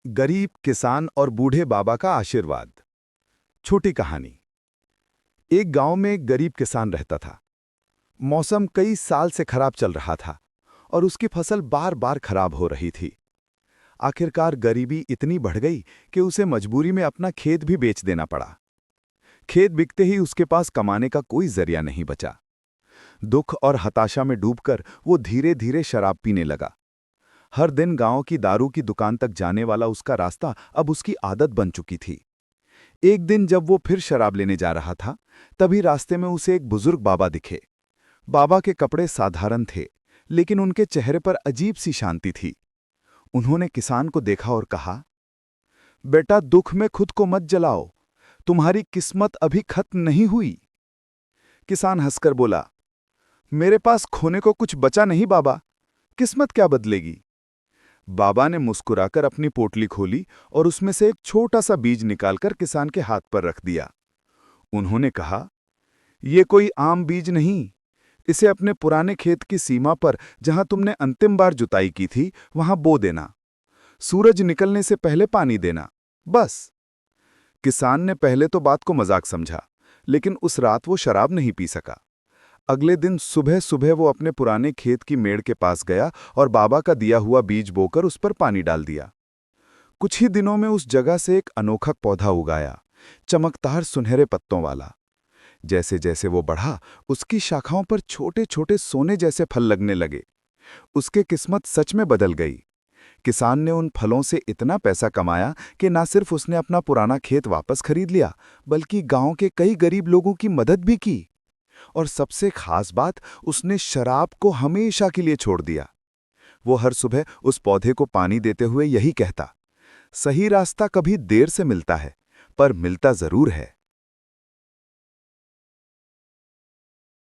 गरीब किसान और बूढ़े बाबा का आशीर्वाद। छोटी कहानी। एक गांव में एक गरीब किसान रहता था। मौसम कई साल से खराब चल रहा था और उसकी फसल बार बार खराब हो रही थी। आखिरकार गरीबी इतनी बढ़ गई कि उसे मजबूरी में अपना खेत भी बेच देना पड़ा। खेत बिकते ही उसके पास कमाने का कोई जरिया नहीं बचा। दुख और हताशा में डूबकर वो धीरे धीरे शराब पीने लगा। हर दिन गांव की दारू की दुकान तक जाने वाला उसका रास्ता अब उसकी आदत बन चुकी थी। एक दिन जब वो फिर शराब लेने जा रहा था, तभी रास्ते में उसे एक बुजुर्ग बाबा दिखे। बाबा के कपड़े साधारण थे, लेकिन उनके चेहरे पर अजीब सी शांति थी। उन्होंने किसान को देखा और कहा, बेटा, दुख में खुद को मत जलाओ, तुम्हारी किस्मत अभी खत्म नहीं हुई। किसान हंसकर बोला, मेरे पास खोने को कुछ बचा नहीं बाबा, किस्मत क्या बदलेगी। बाबा ने मुस्कुराकर अपनी पोटली खोली और उसमें से एक छोटा सा बीज निकालकर किसान के हाथ पर रख दिया। उन्होंने कहा, ये कोई आम बीज नहीं, इसे अपने पुराने खेत की सीमा पर, जहां तुमने अंतिम बार जुताई की थी, वहां बो देना। सूरज निकलने से पहले पानी देना, बस। किसान ने पहले तो बात को मजाक समझा, लेकिन उस रात वो शराब नहीं पी सका। अगले दिन सुबह सुबह वो अपने पुराने खेत की मेड़ के पास गया और बाबा का दिया हुआ बीज बोकर उस पर पानी डाल दिया। कुछ ही दिनों में उस जगह से एक अनोखा पौधा उगाया, चमकदार सुनहरे पत्तों वाला। जैसे जैसे वो बढ़ा, उसकी शाखाओं पर छोटे छोटे सोने जैसे फल लगने लगे। उसके किस्मत सच में बदल गई। किसान ने उन फलों से इतना पैसा कमाया कि ना सिर्फ उसने अपना पुराना खेत वापस खरीद लिया, बल्कि गांव के कई गरीब लोगों की मदद भी की। और सबसे खास बात, उसने शराब को हमेशा के लिए छोड़ दिया। वो हर सुबह उस पौधे को पानी देते हुए यही कहता, सही रास्ता कभी देर से मिलता है, पर मिलता जरूर है।